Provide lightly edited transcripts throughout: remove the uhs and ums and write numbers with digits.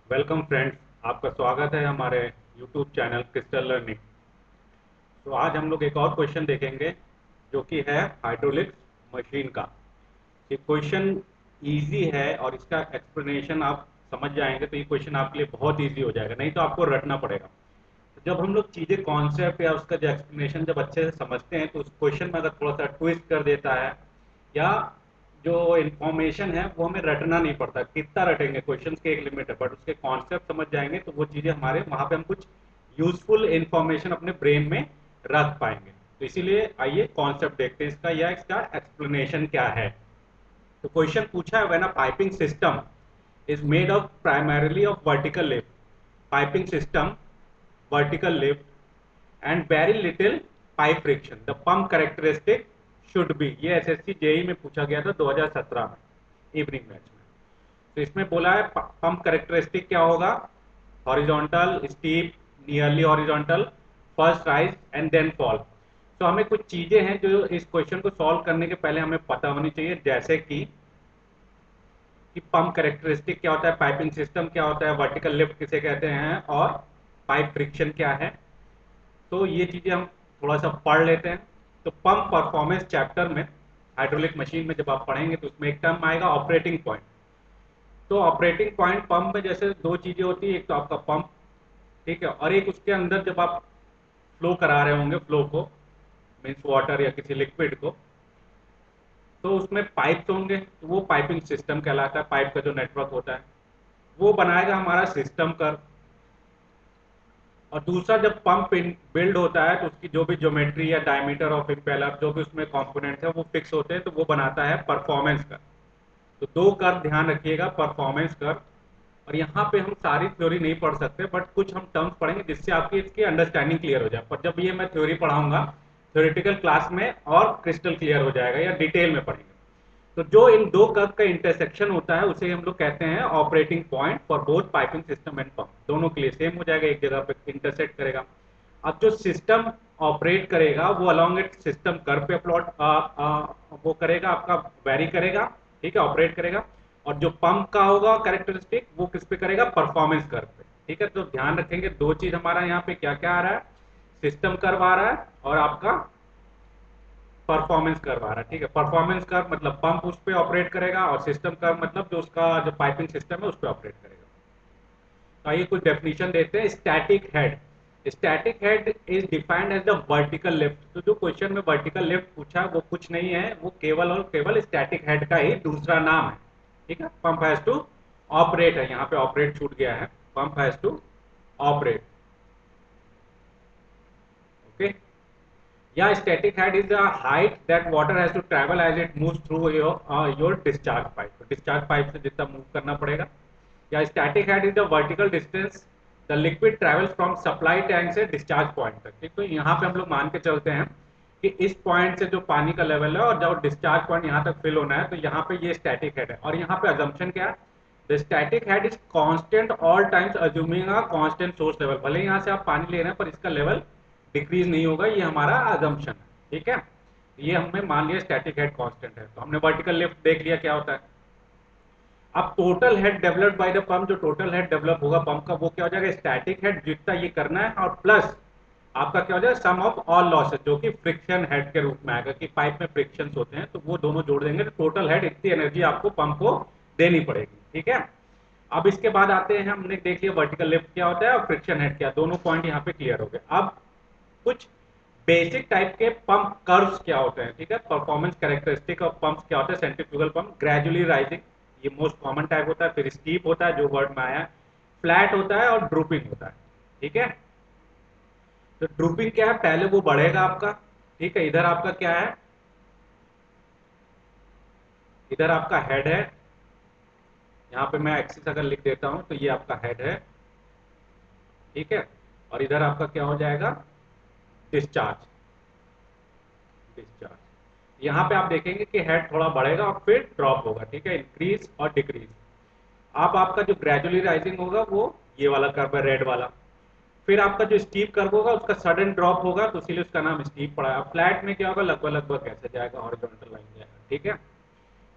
Welcome friends, आपका स्वागत है हमारे यूट्यूब चैनल क्रिस्टल लर्निंग। तो आज हम लोग एक और क्वेश्चन देखेंगे जो कि है हाइड्रोलिक्स मशीन का। ये क्वेश्चन इजी है और इसका एक्सप्लेनेशन आप समझ जाएंगे तो ये क्वेश्चन आपके लिए बहुत इजी हो जाएगा, नहीं तो आपको रटना पड़ेगा। तो जब हम लोग चीज़ें कॉन्सेप्ट या उसका जो एक्सप्लेनेशन जब अच्छे से समझते हैं तो उस क्वेश्चन में अगर थोड़ा सा ट्विस्ट कर देता है या जो इन्फॉर्मेशन है वो हमें रटना नहीं पड़ता। कितना रटेंगे, क्वेश्चन की एक लिमिट है, बट उसके कॉन्सेप्ट समझ जाएंगे तो वो चीज़ें हमारे वहाँ पे हम कुछ यूजफुल इन्फॉर्मेशन अपने ब्रेन में रख पाएंगे। तो इसीलिए आइए कॉन्सेप्ट देखते हैं इसका या इसका एक्सप्लेनेशन क्या है। तो क्वेश्चन पूछा है, when a piping system is made of primarily of vertical lift, piping system, vertical lift and very little pipe friction, the pump characteristic should be। ये एसएससी जेई में पूछा गया था 2017 में इवनिंग मैच में। तो इसमें बोला है पंप कैरेक्टरिस्टिक क्या होगा, horizontal, steep, nearly horizontal, first rise and then fall. तो हमें कुछ चीजें हैं जो इस क्वेश्चन को सॉल्व करने के पहले हमें पता होनी चाहिए, जैसे कि पंप कैरेक्टरिस्टिक क्या होता है, पाइपिंग सिस्टम क्या होता है, वर्टिकल लिफ्ट किसे कहते हैं और पाइप फ्रिक्शन क्या है। तो ये चीजें हम थोड़ा सा पढ़ लेते हैं। तो पंप परफॉर्मेंस चैप्टर में, हाइड्रोलिक मशीन में जब आप पढ़ेंगे तो उसमें एक टर्म आएगा ऑपरेटिंग पॉइंट। तो ऑपरेटिंग पॉइंट पंप में जैसे दो चीजें होती है, एक तो आपका पंप, ठीक है, और एक उसके अंदर जब आप फ्लो करा रहे होंगे, फ्लो को मीन्स वाटर या किसी लिक्विड को, तो उसमें पाइप्स होंगे, तो वो पाइपिंग सिस्टम कहलाता है। पाइप का जो नेटवर्क होता है वो बनाएगा हमारा सिस्टम कर्व। और दूसरा, जब पंप बिल्ड होता है तो उसकी जो भी ज्योमेट्री या डायमीटर ऑफ इम्पेलर जो भी उसमें कंपोनेंट्स है वो फिक्स होते हैं, तो वो बनाता है परफॉर्मेंस कर्व। तो दो कर्व ध्यान रखिएगा, परफॉर्मेंस कर्व। और यहाँ पे हम सारी थ्योरी नहीं पढ़ सकते, बट कुछ हम टर्म्स पढ़ेंगे जिससे आपकी इसकी अंडरस्टैंडिंग क्लियर हो जाए। पर जब ये मैं थ्योरी पढ़ाऊंगा थ्योरेटिकल क्लास में और क्रिस्टल क्लियर हो जाएगा या डिटेल में पढ़ेंगे। तो जो इन दो कर्व का इंटरसेक्शन होता है उसे हम लोग कहते हैं operating point for both piping system and pump. दोनों के लिए सेम हो जाएगा, एक जगह पे इंटरसेक्ट करेगा। अब जो सिस्टम ऑपरेट करेगा वो अलॉन्ग इट सिस्टम कर्व पे प्लॉट वो करेगा, आपका वेरी करेगा, ठीक है, ऑपरेट करेगा। और जो पंप का होगा कैरेक्टरिस्टिक वो किस पे करेगा, परफॉर्मेंस कर्व पे, ठीक है। तो ध्यान रखेंगे दो चीज हमारा यहाँ पे क्या क्या आ रहा है, सिस्टम कर्व आ रहा है और आपका परफॉर्मेंस कर्व आ रहा है, ठीक है। परफॉर्मेंस कर्व मतलब पंप उस पर ऑपरेट करेगा और सिस्टम कर्व मतलब जो उसका जो पाइपिंग सिस्टम है उस पर ऑपरेट करेगा। तो आइए कुछ डेफिनेशन देते हैं। Static head, static head is defined as the vertical lift. तो जो क्वेश्चन में वर्टिकल लिफ्ट पूछा वो कुछ नहीं है, वो केवल और केवल स्टैटिक हेड का ही दूसरा नाम है, ठीक है। पंप हैज टू ऑपरेट है, यहाँ पे ऑपरेट छूट गया है, pump has to operate, okay. या static head is the height that water has to travel as it moves through your discharge pipe. तो डिस्चार्ज पाइप से जितना मूव करना पड़ेगा। या static head is the vertical distance the liquid travels from supply tank से discharge point तक, ठीक। तो यहाँ पे हम लोग मान के चलते हैं कि इस पॉइंट से जो पानी का लेवल है और जब डिस्चार्ज पॉइंट यहाँ तक फिल होना है, तो यहाँ पे ये स्टैटिक हेड है। और यहाँ पे अजम्पशन क्या है, the static head is constant all times assuming a constant source level. भले यहाँ से आप पानी ले रहे हैं पर इसका लेवल डिक्रीज नहीं होगा, ये हमारा अजम्पशन है, ठीक है। ये हमने मान लिया स्टैटिक हेड कांस्टेंट है। तो हमने वर्टिकल लिफ्ट देख लिया क्या होता है। अब total head developed by the pump, जो टोटल हेड डेवलप होगा पंप का वो क्या हो जाएगा, स्टैटिक हेड जितना ये करना है और प्लस आपका क्या हो जाएगा, सम ऑफ ऑल लॉसेस, जो कि फ्रिक्शन हेड के रूप में आएगा कि पाइप में फ्रिक्शन होते हैं, तो वो दोनों जोड़ देंगे तो टोटल हेड इतनी एनर्जी आपको पंप को देनी पड़ेगी, ठीक है। अब इसके बाद आते हैं, हमने देख लिया वर्टिकल लिफ्ट क्या होता है और फ्रिक्शन हेड क्या, दोनों पॉइंट यहाँ पे क्लियर हो गए। अब कुछ बेसिक टाइप के पंप कर्व्स क्या होते हैं, ठीक है। परफॉर्मेंस कैरेक्टरिस्टिक ऑफ पंप्स क्या होते हैं, सेंट्रीफ्यूगल पंप ग्रेजुअली राइजिंग, ये मोस्ट कॉमन टाइप होता है। फिर स्टीप होता है जो वर्ड में आया है, फ्लैट होता है और ड्रूपिंग होता है, ठीक है। तो ड्रूपिंग क्या है, पहले वो बढ़ेगा आपका, ठीक है। इधर आपका क्या है, इधर आपका हेड है, यहाँ पे मैं एक्सिस अगर लिख देता हूं तो ये आपका हेड है, ठीक है। और इधर आपका क्या हो जाएगा, डिस्चार्ज, डिस्चार्ज। यहाँ पे आप देखेंगे कि हेड थोड़ा बढ़ेगा और फिर ड्रॉप होगा, ठीक है, इंक्रीज और डिक्रीज। अब आपका जो ग्रेजुअली राइजिंग होगा वो ये वाला कर्व है, रेड वाला। फिर आपका जो स्टीप कर्व होगा उसका सडन ड्रॉप होगा, तो इसीलिए उसका नाम स्टीप पड़ा है। फ्लैट में क्या होगा, लगभग लगभग ऐसे जाएगा, हॉरिजॉन्टल लाइन जाएगा, ठीक है।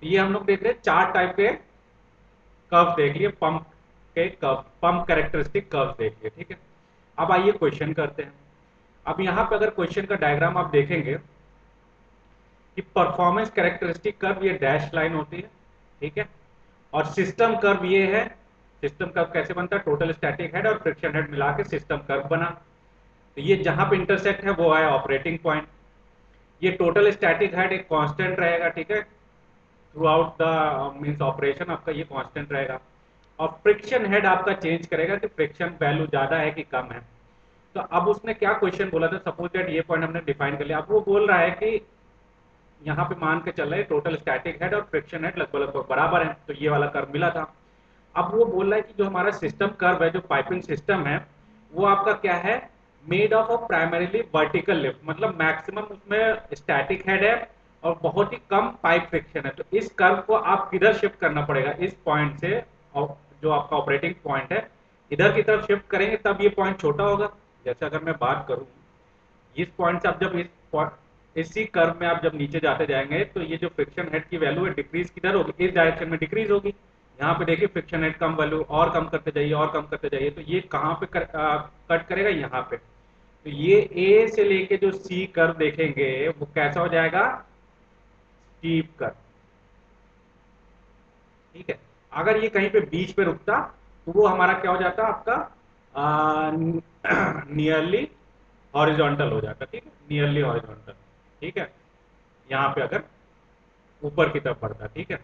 ये हम लोग देख रहे हैं चार टाइप के कर्व देख लिए पंप के कर्व, पंप कैरेक्टरिस्टिक कर्व देखिए, ठीक है। अब आइए क्वेश्चन करते हैं। अब यहाँ पे अगर क्वेश्चन का डायग्राम आप देखेंगे कि परफॉर्मेंस कैरेक्टरिस्टिक कर्व ये डैश लाइन होती है, ठीक है, और सिस्टम कर्व ये है। सिस्टम कर्व कैसे बनता है, टोटल स्टैटिक हेड और फ्रिक्शन हेड मिला के सिस्टम कर्व बना। तो ये जहां पे इंटरसेक्ट है वो है ऑपरेटिंग पॉइंट। ये टोटल स्टैटिक हेड एक कांस्टेंट रहेगा, ठीक है, through out the means operation आपका ये कांस्टेंट रहेगा। और फ्रिक्शन हेड आपका चेंज करेगा कि फ्रिक्शन वैल्यू ज्यादा है कि कम है। तो अब उसने क्या क्वेश्चन बोला था, सपोज दैट ये पॉइंट हमने डिफाइन कर लिया। अब वो बोल रहा है कि यहाँ पे मान के चल रहे टोटल स्टैटिक हेड और फ्रिक्शन हेड लगभग लगभग बराबर है, तो ये वाला कर्व मिला था। अब वो बोल रहा है कि जो हमारा सिस्टम कर्व है, जो पाइपिंग सिस्टम है, वो आपका क्या है, made of primarily vertical lift, मतलब मैक्सिमम उसमें स्टैटिक हेड है और बहुत ही कम पाइप फ्रिक्शन है। तो इस कर्व को आप किधर शिफ्ट करना पड़ेगा, इस पॉइंट से, और जो आपका ऑपरेटिंग पॉइंट है इधर की तरफ शिफ्ट करेंगे तब ये पॉइंट छोटा होगा। जैसे अगर मैं बात करूं इस पॉइंट से, आप जब इसी कर्व में आप जब नीचे जाते जाएंगे तो ये जो फ्रिक्शन हेड की वैल्यू है डिक्रीज किधर होगी, इस डायरेक्शन में डिक्रीज होगी। यहाँ पे देखिए फ्रिक्शन हेड कम वैल्यू, और कम करते जाइए और कम करते जाइए, तो ये कहाँ पे कट करेगा, यहाँ पे। तो ये ए से लेके जो सी कर्व देखेंगे वो कैसा हो जाएगा, स्टीप कर्व, ठीक है। अगर ये कहीं पे बीच पे रुकता तो वो हमारा क्या हो जाता आपका, नियरली हॉरिजॉन्टल हो जाता, ठीक है, नियरली हॉरिजॉन्टल, ठीक है। यहाँ पे अगर ऊपर की तरफ बढ़ता, ठीक है।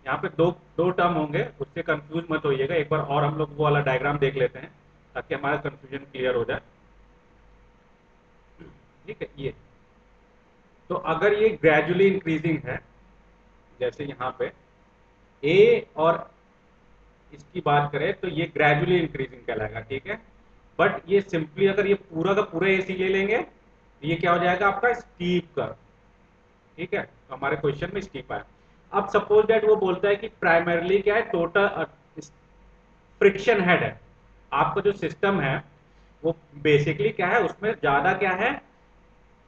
यहाँ पे दो दो टर्म होंगे, उससे कंफ्यूज मत होइएगा। एक बार और हम लोग वो वाला डायग्राम देख लेते हैं ताकि हमारा कंफ्यूजन क्लियर हो जाए, ठीक है। ये तो अगर ये ग्रेजुअली इंक्रीजिंग है, जैसे यहाँ पे ए और इसकी बात करें तो ये ग्रेजुअली इंक्रीजिंग कहलाएगा, ठीक है। बट ये सिंपली अगर ये पूरा का पूरा एसी ले लेंगे तो ये क्या हो जाएगा आपका, स्टीप कर्व, ठीक है। तो हमारे क्वेश्चन में स्टीप आया। अब सपोज दैट वो बोलता है कि प्राइमरली क्या है, टोटल फ्रिक्शन हेड है, आपका जो सिस्टम है वो बेसिकली क्या है, उसमें ज्यादा क्या है,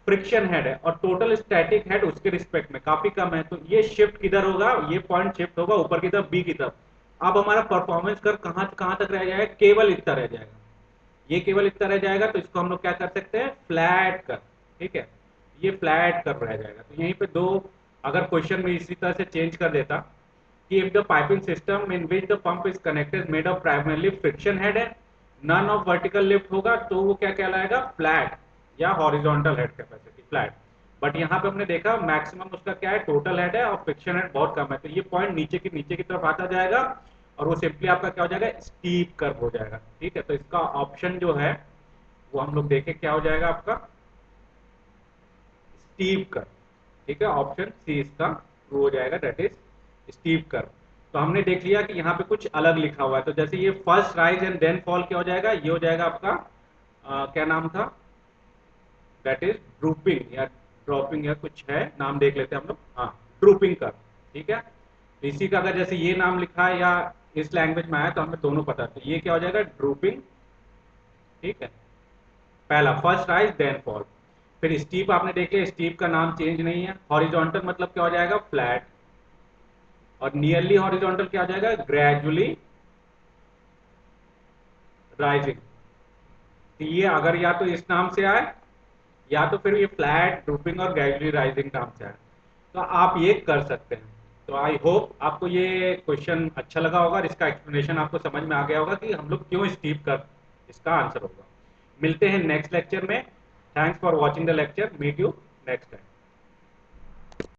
फ्रिक्शन हेड है, और टोटल स्टैटिक हेड उसके रिस्पेक्ट में काफी कम है। तो ये शिफ्ट किधर होगा, ये पॉइंट शिफ्ट होगा ऊपर की तरफ, बी की तरफ। अब हमारा परफॉर्मेंस कर कहां तक रह जाएगा, केवल इतना रह जाएगा, ये केवल इतना रह जाएगा। तो इसको हम लोग क्या कर सकते हैं, फ्लैट कर, ठीक है, ये फ्लैट कर रह जाएगा। तो यहीं पे दो, अगर क्वेश्चन में इसी तरह से चेंज कर देता कि if the piping system in which the pump is connected made of primarily friction head है, नन ऑफ वर्टिकल लिफ्ट होगा, तो वो क्या कहलाएगा, फ्लैट या horizontal head capacity, flat. But यहाँ पे हमने देखा मैक्सिमम उसका क्या है, टोटल हेड है और फ्रिक्शन हेड बहुत कम है, तो ये पॉइंट नीचे की तरफ आता जाएगा और वो सिंपली आपका क्या हो जाएगा, स्टीप कर्व हो जाएगा, ठीक है। तो इसका ऑप्शन जो है वो हम लोग देखें क्या हो जाएगा आपका, स्टीप कर्व, ठीक है। ऑप्शन सी इसका ट्रू हो जाएगा, दैट इज स्टीप कर्व। तो हमने देख लिया कि यहाँ पे कुछ अलग लिखा हुआ है। तो जैसे ये first rise and then fall क्या हो जाएगा, ये हो जाएगा आपका क्या नाम था, दैट इज ड्रूपिंग या ड्रॉपिंग या कुछ है, नाम देख लेते हैं हम लोग, हाँ, ड्रूपिंग कर्व, ठीक है। तो इसी का अगर जैसे ये नाम लिखा है या इस लैंग्वेज में आया तो हमें दोनों पता है। तो ये क्या हो जाएगा, ड्रूपिंग, ठीक है, पहला फर्स्ट राइज देन फॉल। फिर स्टीप आपने देख लिया, स्टीप का नाम चेंज नहीं है। हॉरिजॉन्टल मतलब क्या हो जाएगा, फ्लैट। और नियरली हॉरिजॉन्टल क्या हो जाएगा, ग्रेजुअली राइजिंग। तो ये अगर या तो इस नाम से आए या तो फिर ये फ्लैट, ड्रूपिंग और ग्रेजुअली राइजिंग नाम से आए, तो आप ये कर सकते हैं। तो आई होप आपको ये क्वेश्चन अच्छा लगा होगा और इसका एक्सप्लेनेशन आपको समझ में आ गया होगा कि हम लोग क्यों स्टीप कर, इसका आंसर होगा। मिलते हैं नेक्स्ट लेक्चर में। Thanks for watching the lecture, meet you next time.